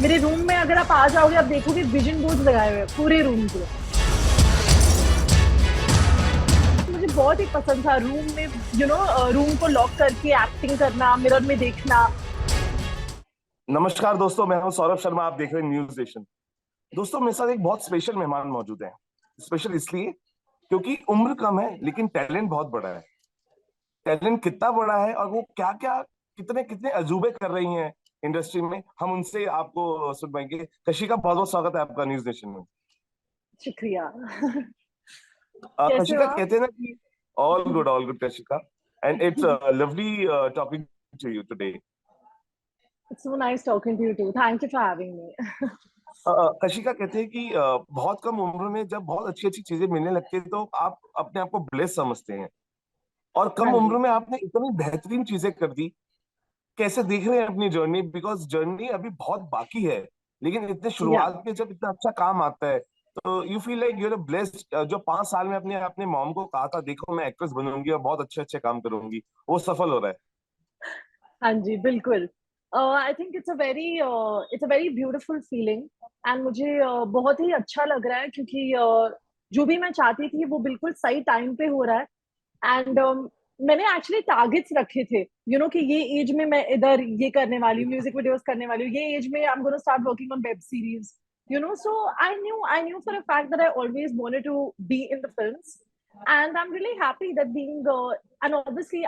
मेरे रूम में अगर आप आ जाओगे, आप देखोगे विजन बोर्ड लगाए हुए हैं पूरे रूम के। मुझे बहुत ही पसंद था रूम में, रूम को लॉक करके एक्टिंग करना, मिरर में देखना। नमस्कार दोस्तों, मैं हूं सौरभ शर्मा। आप देख रहे हैं न्यूज नेशन। दोस्तों, मेरे साथ एक बहुत स्पेशल मेहमान मौजूद हैं। स्पेशल इसलिए क्योंकि उम्र कम है लेकिन टैलेंट बहुत बड़ा है। टैलेंट कितना बड़ा है और वो क्या क्या कितने कितने अजूबे कर रही हैं इंडस्ट्री में, हम उनसे आपको सुनवाएंगे। कशिका, बहुत बहुत स्वागत है आपका न्यूज नेशन में। शुक्रिया। कैसे हो कशिका, आप? कहते हैं ना कि all good Kashika, and it's lovely talking to you today. It's so nice talking to you too. Thank you for having me. Kashika, कहते हैं कि बहुत कम उम्र में जब बहुत अच्छी अच्छी चीजें मिलने लगती है तो आप अपने आप को ब्लेस समझते हैं, और कम हाँ उम्र जी। में आपने इतनी बेहतरीन चीजें कर दी। कैसे देख रहे हैं अपनी जर्नी? बिकॉज जर्नी अभी बहुत बाकी है, लेकिन इतने या शुरुआत में जब इतना अच्छा काम आता है तो you feel like you're blessed. जो 5 साल में अपने अपने मॉम को कहा था, देखो मैं एक्ट्रेस बनूंगी और बहुत अच्छे अच्छे काम करूंगी, वो सफल हो रहा है। हाँ जी, बिल्कुल। I think it's a very beautiful feeling. And मुझे बहुत ही अच्छा लग रहा है क्योंकि जो भी मैं चाहती थी वो बिल्कुल सही टाइम पे हो रहा है। एंड मैंने एक्चुअली टारगेट्स रखे थे, कि ये एज में मैं इधर ये करने वाली हूँ, म्यूजिक वीडियोस करने वाली हूँ, ये एज में I am gonna start working on web series. So I knew for a fact that I always wanted to be in the films. And I'm really happy that and obviously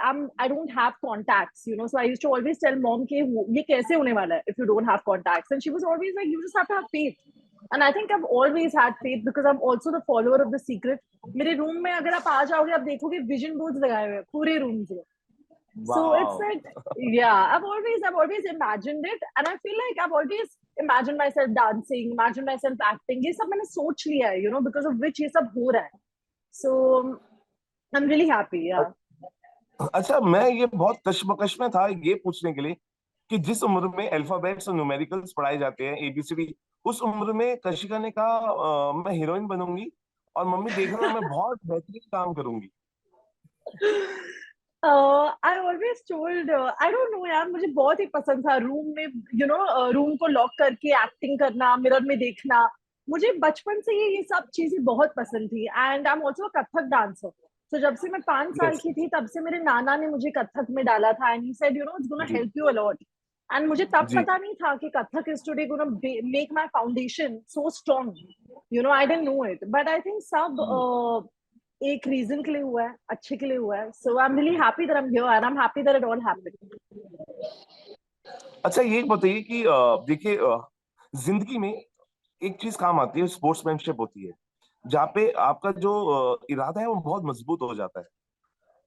I don't have contacts, so I used to always tell mom ke ye kaise hone wala hai if you don't have contacts, and she was always like, you just have to have faith. And I think I've always had faith because I'm also the follower of The Secret. मेरे room में अगर आप आ जाओगे, आप देखोगे vision boards लगाए हुए हैं पूरे रूम के। So it's वाह। like, yeah, I've always imagined it, and I feel like I've always imagined myself dancing, imagined myself acting. ये सब मैंने सोच लिया है, because of which ये सब हो रहा है. So I'm really happy, yeah. अच्छा, मैं ये बहुत कश्मकश में था ये पूछने के लिए कि जिस उम्र में अल्फाबेट्स और न्यूमेरिकल्स पढ़ाए जाते हैं, एबीसीडी, उस उम्र में कशिका ने कहा मैं हीरोइन बनूंगी और मम्मी देख रहा मैं बहुत बेहतरीन काम करूंगी। I always told, I don't know यार, मुझे बहुत ही पसंद था रूम में, रूम को लॉक करके एक्टिंग करना, मिरर में देखना। मुझे बचपन से ये सब चीजें बहुत पसंद थी। And I am also Kathak dancer. तो जब से मैं 5 साल यस। की थी, तब से मेरे नाना ने मुझे कथक में डाला था, and he said it's gonna जी। Help you a lot. एंड मुझे तब जी। पता नहीं था कि Kathak is today gonna make my foundation so strong. I didn't know it, but I think सब एक रीजन के लिए हुआ है, अच्छे के लिए हुआ है। So I am really happy that I am here, and I am happy that it all happened. अच्छा, ये बताइए कि देखिए, जिंदगी में एक चीज काम आती है, स्पोर्ट्समैनशिप होती है, जहाँ पे आपका जो इरादा है वो बहुत मजबूत हो जाता है।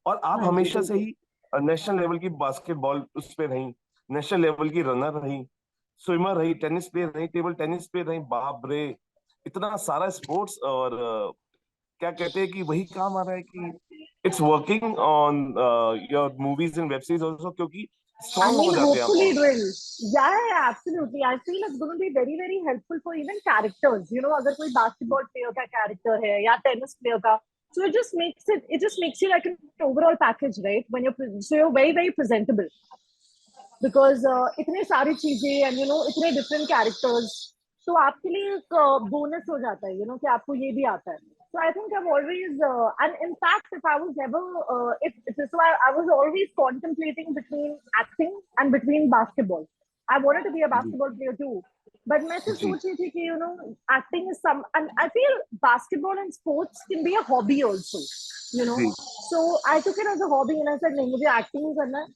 और आप हाँ जी, हमेशा से बिल्कुल। ही नेशनल लेवल की बास्केटबॉल उस पे रही, नेशनल लेवल की रनर रही, स्विमर रही, टेनिस प्लेयर रही, टेबल टेनिस प्लेयर रही। बाप रे, इतना सारा स्पोर्ट्स। और क्या कहते हैं कि वही काम आ रहा है कि it's working on your movies and web series also, क्योंकि I स्ट्रांग हो mean, जाते हैं आप hopefully और। it will. Yeah, yeah, absolutely. I feel it's going to be very, very helpful for even characters. अगर कोई basketball player का character है या tennis player का, so it just makes you like an overall package, right? So you're very, very presentable because इतने सारी चीजें and इतने different characters, तो आपके लिए एक bonus हो जाता है, कि आपको ये भी आता है. So I think I've always, and in fact, if I was ever, I was always contemplating between acting and between basketball. I wanted to be a ji. basketball player too. But मैं सिर्फ जी। सोच रही थी कि, acting is and I feel basketball and sports can be a hobby also, you know. Ji. So I took it as a hobby and I said, नहीं, मुझे acting ही करना है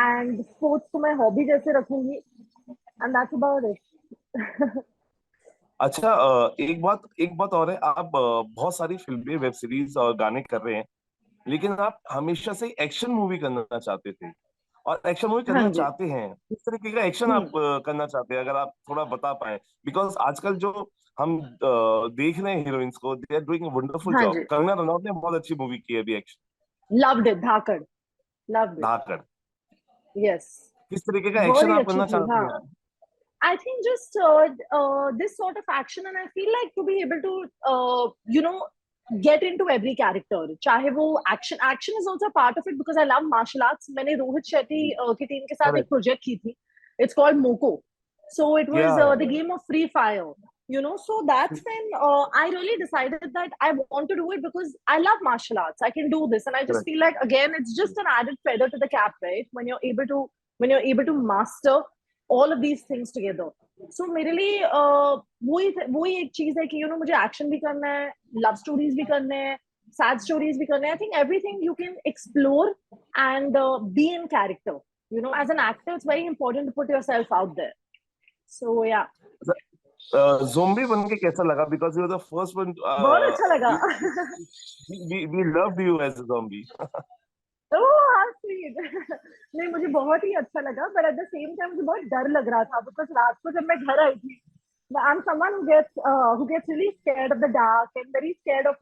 and sports को मैं hobby जैसे रखूंगी, and that's about it. अच्छा, एक बात और है। आप बहुत सारी फिल्में, वेब सीरीज और गाने कर रहे हैं, लेकिन आप हमेशा से एक्शन मूवी करना चाहते थे और एक्शन मूवी हाँ करना जी। चाहते हैं। किस तरीके का एक्शन आप करना चाहते हैं, अगर आप थोड़ा बता पाए? बिकॉज आजकल जो हम देख रहे हैं हीरोइंस को, दे आर डूइंग वंडरफुल हाँ जॉब। जी। कंगना रनौत ने बहुत अच्छी मूवी की है अभी, action, Loved it, Dhakad. Loved it. Dhakad. Yes. किस तरीके का बहुत एक्शन ही आप अच्छी करना थी, चाहते हाँ। हैं? I think just this sort of action, and I feel like to be able to, get into every character. चाहे वो action is also a part of it because I love martial arts. मैंने रोहित शेट्टी की team के साथ एक correct. Project की थी. It's called Moko. So it was या the game of Free Fire, you know. So that's when I really decided that I want to do it because I love martial arts. I can do this, and I just correct feel like again, it's just an added feather to the cap, right? When you're able to master all of these things together. So मेरे लिए वही एक चीज है कि मुझे action भी करना है, लव स्टोरीज भी करने हैं, सैड स्टोरीज भी करने हैं. I think everything you can explore and be in character. As an actor, it's very important to put yourself out there. So yeah, zombie बन के कैसा लगा? Because you were the first one. बहुत अच्छा लगा. We loved you as a zombie. Oh how sweet. नहीं, मुझे बहुत ही अच्छा लगा, but at the same time मुझे बहुत डर लग रहा था because रात को जब मैं घर आई थी, I'm someone who gets really scared of the dark and very scared of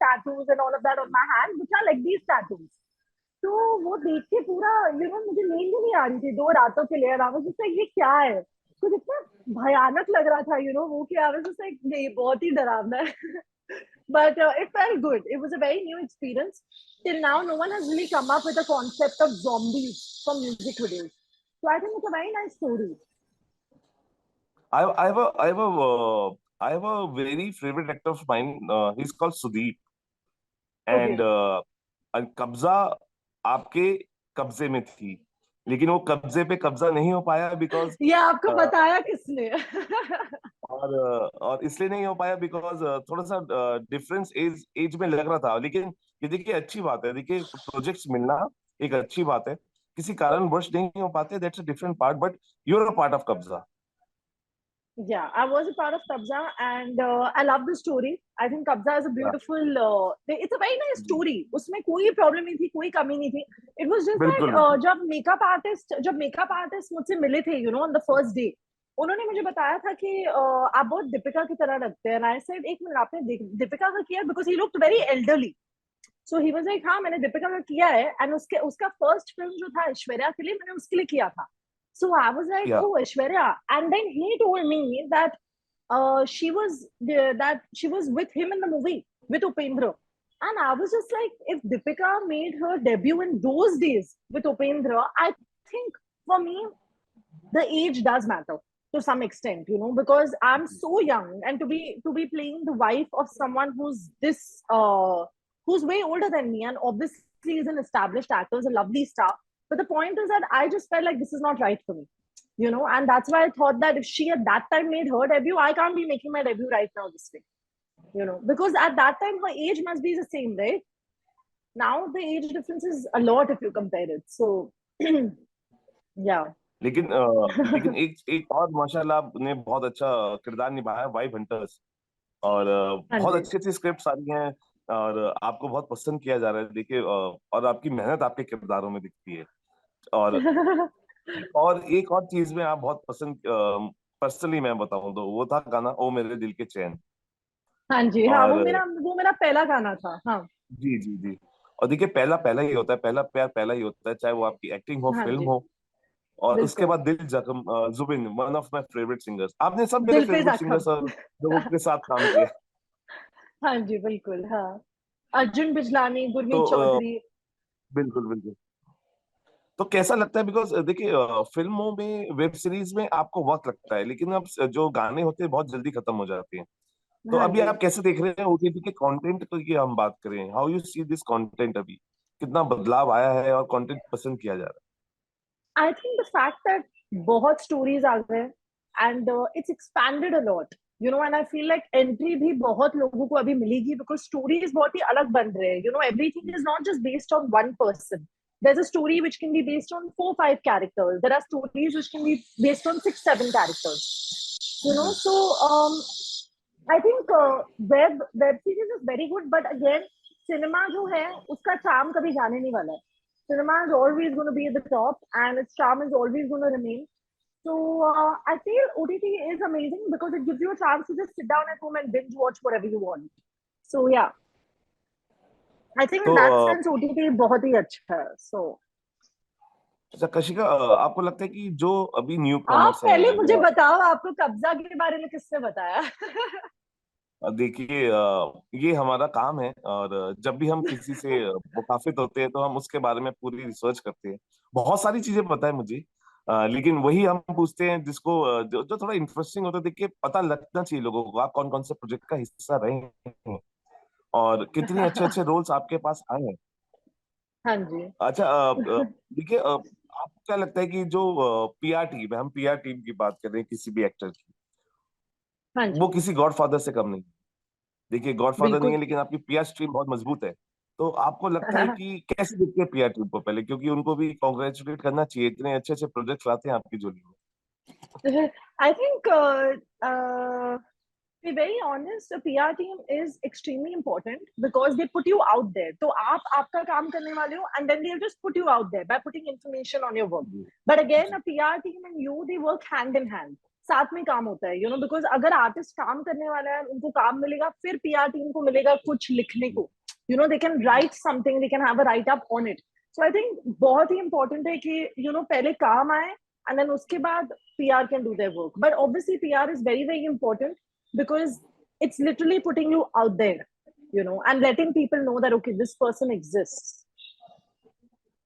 tattoos and all of that on my hand, which are like these tattoos. तो वो देख के पूरा मुझे नींद ही नहीं आ रही थी 2 रातों के लिए. I was just like, ये क्या है? कुछ इतना भयानक लग रहा था वो कि I was just like, नहीं, बहुत ही डरावना है. But it felt good. It was a very new experience. Till now, no one has really come up with a concept of zombies for music videos. So I think it's a very nice story. I have a very favorite actor of mine. He's called Sudeep, and Okay. कब्जा आपके कब्जे में थी, लेकिन वो कब्जे पे कब्जा नहीं हो पाया बिकॉज ये आपको बताया किसने? और इसलिए नहीं हो पाया बिकॉज थोड़ा सा डिफरेंस एज में लग रहा था. लेकिन ये देखिए अच्छी बात है, देखिए प्रोजेक्ट्स मिलना एक अच्छी बात है. किसी कारणवश नहीं हो पाते, that's a different part, but you are a part of कब्जा. Yeah, I was a part of Kabza, and I love the story. I think Kabza is a beautiful. It's a very nice story. उसमें कोई problem नहीं थी, कोई कमी नहीं थी. It was just that बिल्कुल बिल्कुल. जब makeup artist मुझसे मिले थे, on the first day, उन्होंने मुझे बताया था कि आप बहुत दीपिका की तरह लगते हैं. And I said, एक मिनट, आपने दीपिका का किया? Because he looked very elderly. So he was like, हाँ, मैंने दीपिका का किया है. And उसका first film जो था ऐश्वर्या के लिए, मैंने उसके लिए किया था. So I was like, या oh, Aishwarya. And then he told me that she was with him in the movie with Upendra. And I was just like, if Deepika made her debut in those days with Upendra, I think for me, the age does matter to some extent, because I'm so young, and to be playing the wife of someone who's way older than me, and obviously is an established actor, is a lovely star. But the point is that I just felt like this is not right for me, and that's why I thought that if she at that time made her debut, I can't be making my debut right now this way, because at that time her age must be the same, right? Now the age difference is a lot if you compare it. So, yeah. लेकिन एक और माशाल्लाह ने बहुत अच्छा किरदार निभाया, vibe hunters. और हाँ बहुत जी. अच्छी अच्छी स्क्रिप्ट आ रही हैं, और आपको बहुत पसंद किया जा रहा है. देखिए और आपकी मेहनत आपके किरदारों में दिखती है. और एक और चीज में आप बहुत पसंद, पर्सनली मैं बताऊं तो वो था गाना ओ मेरे दिल के चैन. हाँ जी. हाँ, वो और मेरा वो मेरा पहला गाना था. हाँ. जी जी जी. और देखिए पहला पहला ही होता है, पहला प्यार पहला ही होता है, चाहे वो आपकी एक्टिंग हो, हाँ फिल्म जी. हो. और उसके बिल्कुल. बाद दिल जख्म, Zubin, one of my favourite singers. आपने सब मेरे दिल पे फेवरेट जख्म. सिंगर्स और लोगों के साथ काम किया. हाँ जी, बिल्कुल. हाँ. अर्जुन बिजलानी, तो गुरमीत चौधरी. बिल्कुल बिल्कुल. तो कैसा लगता है? बिकॉज देखिए फिल्मों में, वेब सीरीज में आपको वक्त लगता है, लेकिन अब जो गाने होते हैं बहुत जल्दी खत्म हो जाते हैं. तो हाँ अभी जी. आप कैसे देख रहे हैं ओटीटी के कंटेंट की हम बात करें, how you see this content? अभी कितना बदलाव आया है और कंटेंट पसंद किया जा रहा I think the fact that बहुत स्टोरीज आ गए, and it's expanded a lot, and I feel like entry भी बहुत लोगों को अभी मिलेगी बिकॉज स्टोरीज बहुत ही अलग बन रहे हैं. Everything is not just based on one person. There's a story which can be based on 4-5 characters. There are stories which can be based on 6-7 characters. है? So I think web series is very good, but again, cinema जो है उसका charm कभी जाने नहीं वाला है. Cinema is always going to be at the top, and its charm is always going to remain. So I feel OTT is amazing because it gives you a chance to just sit down at home and binge watch whatever you want. So yeah, I think in तो that sense OTT बहुत ही अच्छा है. So अच्छा कशिका, आपको लगता है कि जो अभी न्यू आप कमर्स पहले हैं मुझे या बताओ, आपको कब्जा के बारे में किसने बताया? देखिए ये हमारा काम है, और जब भी हम किसी से मुखाफित होते हैं तो हम उसके बारे में पूरी रिसर्च करते हैं. बहुत सारी चीजें पता है मुझे, लेकिन वही हम पूछते हैं जिसको जो थोड़ा इंटरेस्टिंग होता है, देख के पता लगना चाहिए लोगों को आप कौन कौन से प्रोजेक्ट का हिस्सा रहे हैं और कितने अच्छे अच्छे रोल्स आपके पास आए हैं। हाँ जी। अच्छा, देखिए, आपको क्या लगता है कि जो पीआर टीम है, हम पीआर टीम की बात कर रहे हैं किसी भी एक्टर की, हाँ वो जी। किसी गॉडफादर से कम नहीं। देखिए, गॉडफादर नहीं बिल्कुल। है लेकिन आपकी पीआर स्ट्रीम बहुत मजबूत है। तो आपको लगता है कि कैसे दिखती है पीआर टीम को पहले, क्योंकि उनको भी कॉन्ग्रेचुलेट करना चाहिए, इतने अच्छे अच्छे प्रोजेक्ट लाते हैं आपकी जोड़ी में। I think, to be very honest, a PR team is extremely important because they put you out there. तो आप आपका काम करने वाले हो, and then they'll just put you out there by putting information on your work. Ji But again, ji. a PR team and you, they work hand in hand. साथ में काम होता है, because अगर आर्टिस्ट काम करने वाला है, उनको काम मिलेगा, फिर PR टीम को मिलेगा कुछ लिखने को. They can write something, they can have a write up on it. So I think बहुत ही important है कि पहले काम आए, and then उसके बाद PR can do their work. But obviously PR is very very important because it's literally putting you out there, and letting people know that okay, this person exists.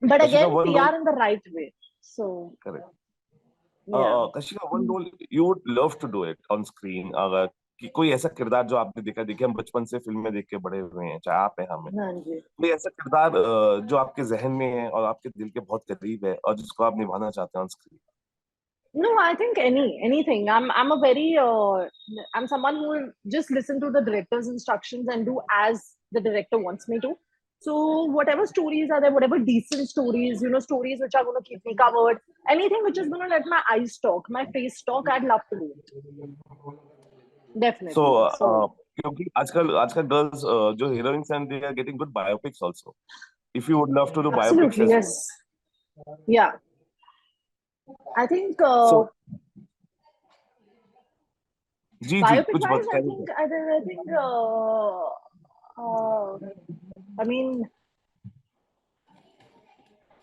But Kashika, again, one role. PR in the right way. So correct. yeah. Kashika, one role you would love to do it on screen, अगर कि कोई ऐसा किरदार जो आपने देखा, देखिए हम बचपन से फिल्में देख के बड़े हुए हैं, चाहे आप हैं हम हैं, हाँ जी. कोई ऐसा किरदार जो आपके जहन में है और आपके दिल के बहुत करीब है और जिसको आप निभाना चाहते हैं on screen? No, I think anything. I'm a very I'm someone who will just listen to the director's instructions and do as the director wants me to. So whatever stories are there, whatever decent stories, stories which are going to keep me covered, anything which is going to let my eyes talk, my face talk, I'd love to do it. So Definitely. So क्योंकि आजकल आजकल girls जो heroines and they are getting good biopics also, if you would love to do biopics absolutely as well. yes. Yeah. I think so जी जी, biopic कुछ wise, बात I कह रहे थे। think I think uh, I mean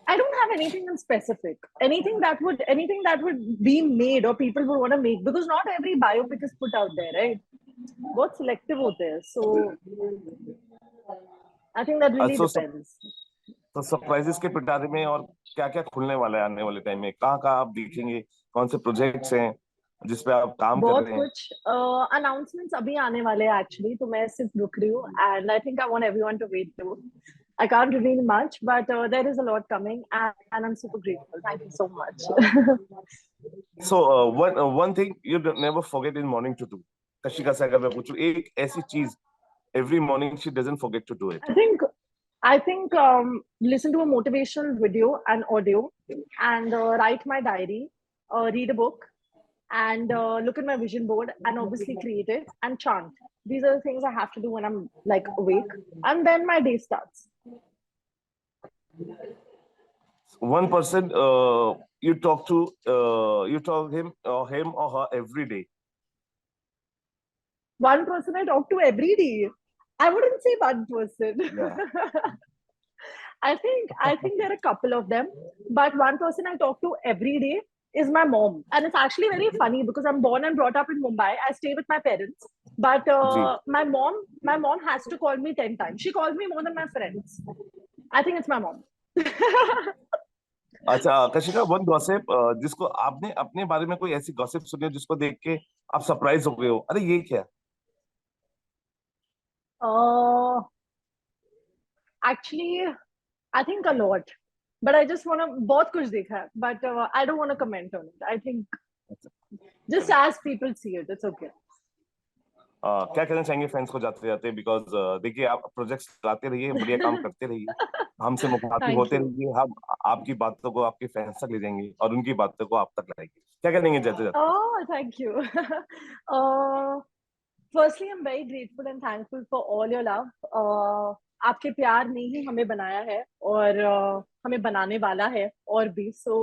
I don't have anything in specific. Anything that would be made or people would want to make because not every biopic is put out there, right? बहुत selective होते हैं, so I think that really so depends. तो surprises के पिटारे में और क्या क्या खुलने वाला है आने वाले टाइम में, कहाँ कहाँ आप देखेंगे, कौन से प्रोजेक्ट्स हैं जिस पे आप काम कर बहुत रहे हैं? कुछ announcements अभी आने वाले हैं actually, तो मैं सिर्फ रुक रही हूँ and I think I want everyone to wait too. I can't reveal much, but there is a lot coming and I'm super grateful. Thank you so much. So one thing you never forget in morning to do, Kashika से अगर मैं पूछूं एक ऐसी चीज every morning she doesn't forget to do it. I think listen to a motivational video and audio, and write my diary, read a book, and look at my vision board, and obviously create it and chant. These are the things I have to do when I'm like awake, and then my day starts. One person you talk him or her every day. One person I talk to every day. I wouldn't say one person. Yeah. I think there are a couple of them, but one person I talk to every day is my mom, and it's actually very funny because I'm born and brought up in Mumbai. I stay with my parents, but जी। my mom has to call me 10 times. She calls me more than my friends. I think it's my mom. अच्छा Kashika, one gossip जिसको आपने अपने बारे में कोई ऐसी gossip सुनी हो जिसको देख के आप सरप्राइज हो गए हो, अरे ये क्या? uh, Actually, I think a lot, but I just wanna बहुत कुछ देखा है, but I don't want to comment on it. I think just चलिए, as people see it, it's okay. क्या कहना चाहेंगे फैंस को जाते जाते, बिकॉज देखिए आप प्रोजेक्ट्स लाते रहिए, बढ़िया काम करते रहिए, हमसे मुखातिब Thank होते you. रहिए, हम आपकी बातों को आपके फैंस तक ले जाएंगे और उनकी बातों को आप तक लाएंगे। क्या करेंगे जाते जाते? Oh, thank you. uh, Firstly, I'm very grateful and thankful for all your love. आपके प्यार ने ही हमें बनाया है और हमें बनाने वाला है और भी. So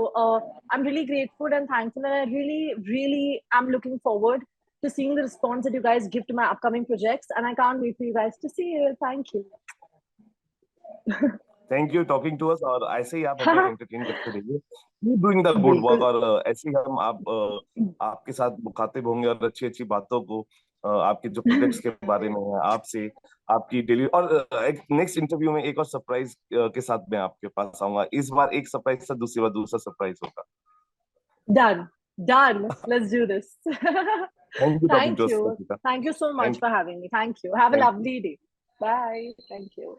I'm really grateful and thankful, and I really, really am looking forward to seeing the response that you guys give to my upcoming projects, and I can't wait for you guys to see it. Thank you. Thank you talking to us, और ऐसे ही आप हमें entertain करते रहिए, keep doing the good work, बिल्कुल. और ऐसे ही हम आपके साथ मुखातिब होंगे और अच्छी अच्छी बातों को आपके जो प्रोजेक्ट्स के बारे में है आपसे, आपकी डेली, और एक नेक्स्ट इंटरव्यू में एक और सरप्राइज के साथ मैं आपके पास आऊंगा। इस बार एक सरप्राइज से दूसरी बार दूसरा सरप्राइज होगा। Done. Done. Let's do this. Thank you, Dr. Thank Joseph you. Akita. Thank you so much Thank for you. having me. Thank you. Have a Thank you. lovely day. Bye. Thank you.